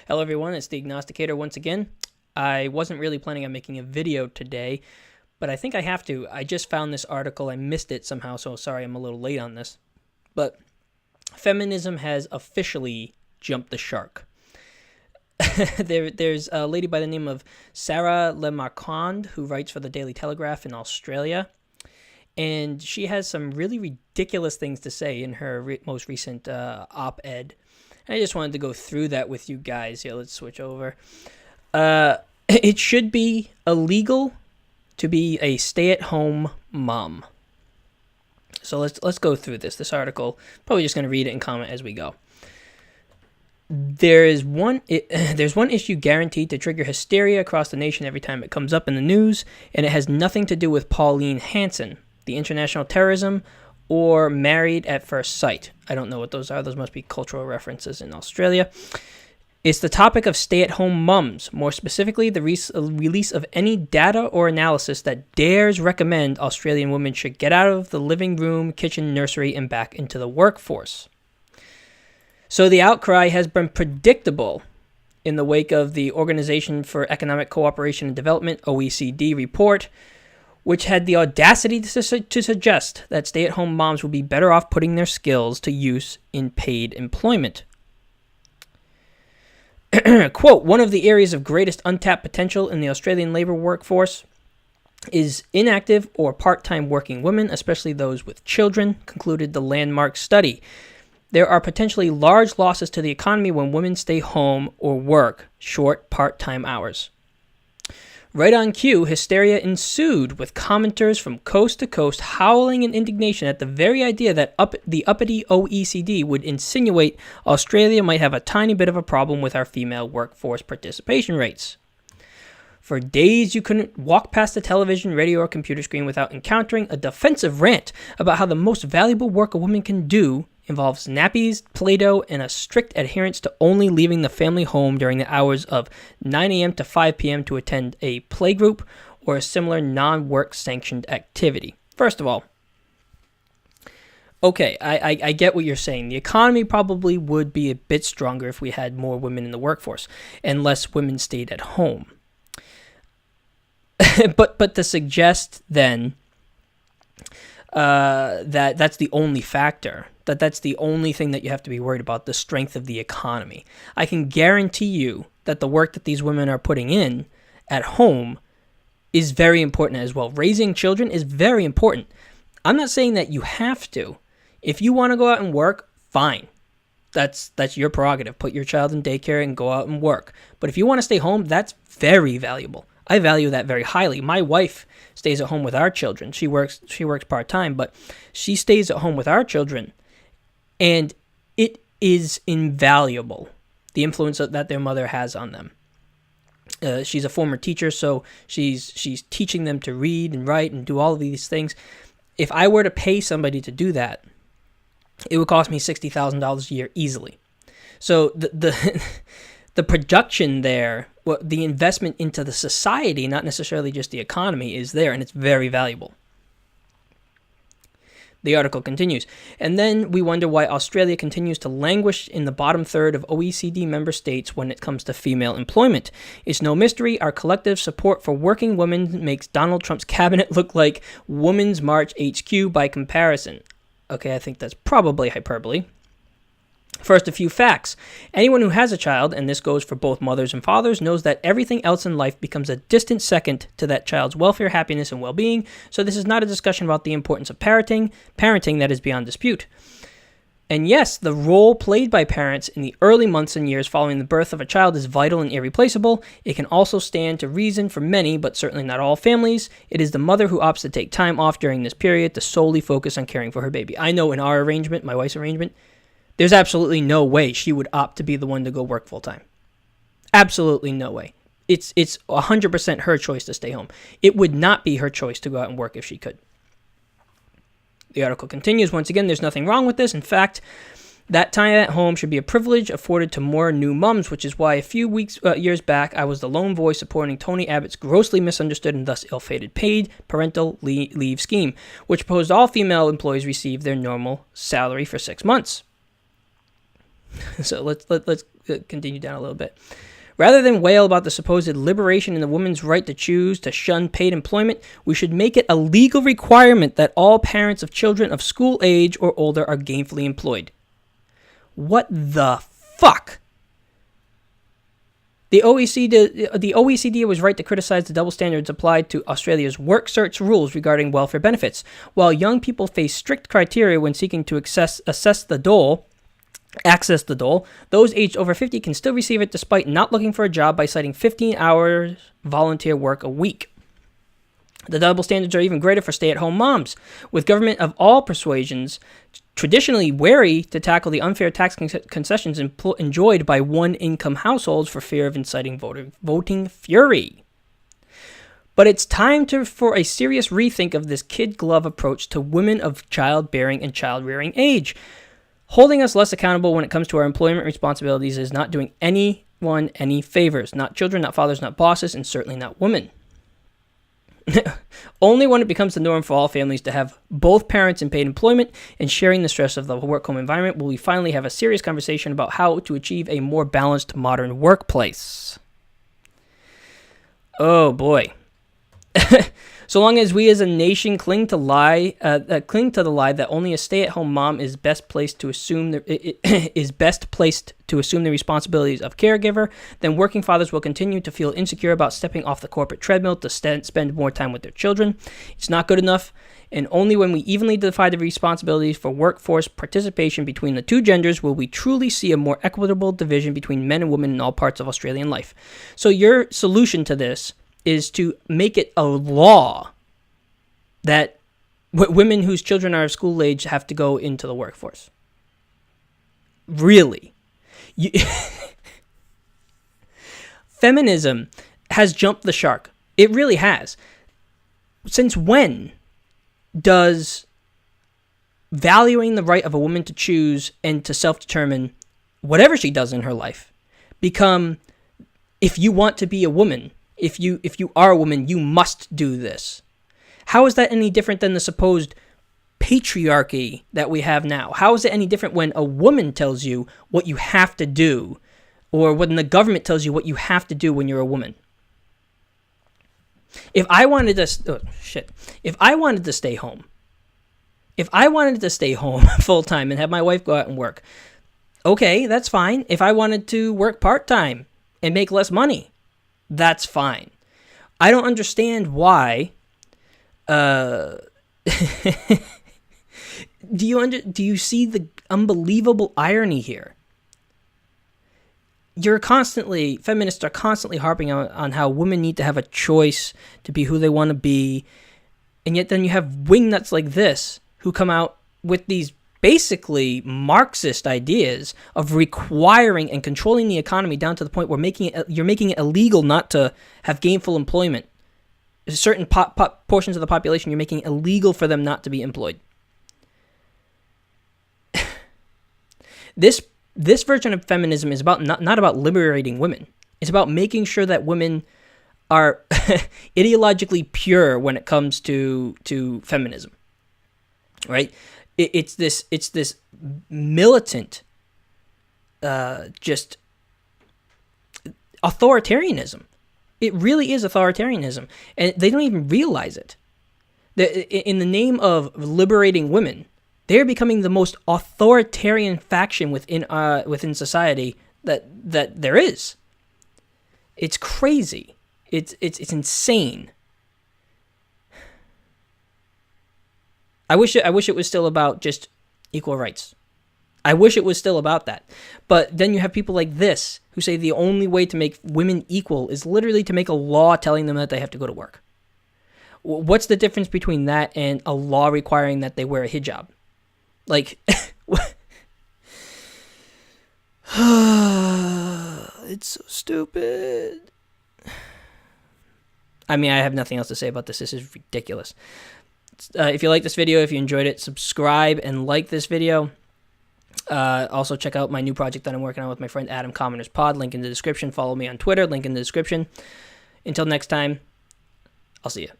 Hello everyone, it's the Agnosticator once again. I wasn't really planning on making a video today, but I think I have to. I just found this article, I missed it somehow, so sorry I'm a little late on this. But feminism has officially jumped the shark. There's a lady by the name of Sarrah Le Marquand who writes for the Daily Telegraph in Australia, and she has some really ridiculous things to say in her most recent op-ed. I just wanted to go through that with you guys. Yeah, let's switch over. It should be illegal to be a stay-at-home mom. So let's go through this article. Probably just going to read it and comment as we go. There's one issue guaranteed to trigger hysteria across the nation every time it comes up in the news, and it has nothing to do with Pauline Hanson, the international terrorism, or Married at First Sight. I don't know what those are. Those must be cultural references in Australia. It's the topic of stay-at-home mums, more specifically the release of any data or analysis that dares recommend Australian women should get out of the living room, kitchen, nursery, and back into the workforce. So the outcry has been predictable in the wake of the Organization for Economic Cooperation and Development, OECD, report, which had the audacity to suggest that stay-at-home moms would be better off putting their skills to use in paid employment. Quote, one of the areas of greatest untapped potential in the Australian labour workforce is inactive or part-time working women, especially those with children, concluded the landmark study. There are potentially large losses to the economy when women stay home or work short part-time hours. Right on cue, hysteria ensued, with commenters from coast to coast howling in indignation at the very idea that the uppity OECD would insinuate Australia might have a tiny bit of a problem with our female workforce participation rates. For days, you couldn't walk past the television, radio, or computer screen without encountering a defensive rant about how the most valuable work a woman can do involves nappies, Play-Doh, and a strict adherence to only leaving the family home during the hours of 9 a.m. to 5 p.m. to attend a playgroup or a similar non-work sanctioned activity. First of all, okay, I get what you're saying. The economy probably would be a bit stronger if we had more women in the workforce and less women stayed at home. but to suggest then that's the only factor, that's the only thing that you have to be worried about, the strength of the economy. I can guarantee you that the work that these women are putting in at home is very important as well. Raising children is very important. I'm not saying that you have to. If you want to go out and work, fine. That's your prerogative. Put your child in daycare and go out and work. But if you want to stay home, that's very valuable. I value that very highly. My wife stays at home with our children. She works part-time, but she stays at home with our children. And it is invaluable, the influence that their mother has on them. She's a former teacher, so she's teaching them to read and write and do all of these things. If I were to pay somebody to do that, it would cost me $60,000 a year easily. So the production there, the investment into the society, not necessarily just the economy, is there, and it's very valuable. The article continues, and then we wonder why Australia continues to languish in the bottom third of OECD member states when it comes to female employment. It's no mystery our collective support for working women makes Donald Trump's cabinet look like Women's March HQ by comparison. Okay, I think that's probably hyperbole. First, a few facts. Anyone who has a child, and this goes for both mothers and fathers, knows that everything else in life becomes a distant second to that child's welfare, happiness, and well-being, so this is not a discussion about the importance of parenting that is beyond dispute. And yes, the role played by parents in the early months and years following the birth of a child is vital and irreplaceable. It can also stand to reason for many, but certainly not all families. It is the mother who opts to take time off during this period to solely focus on caring for her baby. I know in our arrangement, my wife's arrangement, there's absolutely no way she would opt to be the one to go work full-time. Absolutely no way. It's 100% her choice to stay home. It would not be her choice to go out and work if she could. The article continues. Once again, there's nothing wrong with this. In fact, that time at home should be a privilege afforded to more new mums, which is why a few years back, I was the lone voice supporting Tony Abbott's grossly misunderstood and thus ill-fated paid parental leave scheme, which proposed all female employees receive their normal salary for 6 months. So let's continue down a little bit. Rather than wail about the supposed liberation in the woman's right to choose to shun paid employment, we should make it a legal requirement that all parents of children of school age or older are gainfully employed. What the fuck? The OECD was right to criticize the double standards applied to Australia's work search rules regarding welfare benefits. While young people face strict criteria when seeking to access the dole, those aged over 50 can still receive it despite not looking for a job by citing 15 hours volunteer work a week. The double standards are even greater for stay-at-home moms, with government of all persuasions traditionally wary to tackle the unfair tax concessions enjoyed by one-income households for fear of inciting voting fury. But it's time for a serious rethink of this kid-glove approach to women of childbearing and child-rearing age. Holding us less accountable when it comes to our employment responsibilities is not doing anyone any favors. Not children, not fathers, not bosses, and certainly not women. Only when it becomes the norm for all families to have both parents in paid employment and sharing the stress of the work-home environment will we finally have a serious conversation about how to achieve a more balanced modern workplace. Oh boy. So long as we as a nation cling to the lie that only a stay-at-home mom is best placed to assume the responsibilities of caregiver, then working fathers will continue to feel insecure about stepping off the corporate treadmill to spend more time with their children. It's not good enough, and only when we evenly divide the responsibilities for workforce participation between the two genders will we truly see a more equitable division between men and women in all parts of Australian life. So your solution to this is to make it a law that women whose children are of school age have to go into the workforce. Really? Feminism has jumped the shark. It really has. Since when does valuing the right of a woman to choose and to self-determine whatever she does in her life become, if you want to be a woman, if you are a woman, you must do this? How is that any different than the supposed patriarchy that we have now? How is it any different when a woman tells you what you have to do, or when the government tells you what you have to do when you're a woman? If I wanted to stay home full time and have my wife go out and work, okay, that's fine. If I wanted to work part time and make less money, that's fine. I don't understand why. Do you see the unbelievable irony here? Feminists are constantly harping on how women need to have a choice to be who they want to be, and yet then you have wingnuts like this who come out with these basically Marxist ideas of requiring and controlling the economy down to the point where you're making it illegal not to have gainful employment. Certain portions of the population, you're making it illegal for them not to be employed. This version of feminism is about not about liberating women. It's about making sure that women are ideologically pure when it comes to feminism. Right? It's this militant, just authoritarianism. It really is authoritarianism, and they don't even realize it. In the name of liberating women, they're becoming the most authoritarian faction within society that there is. It's crazy. It's insane. I wish it was still about just equal rights. I wish it was still about that. But then you have people like this who say the only way to make women equal is literally to make a law telling them that they have to go to work. What's the difference between that and a law requiring that they wear a hijab? Like, it's so stupid. I mean, I have nothing else to say about this. This is ridiculous. If you like this video, if you enjoyed it, subscribe and like this video. Also, check out my new project that I'm working on with my friend Adam, Commoners Pod. Link in the description. Follow me on Twitter. Link in the description. Until next time, I'll see you.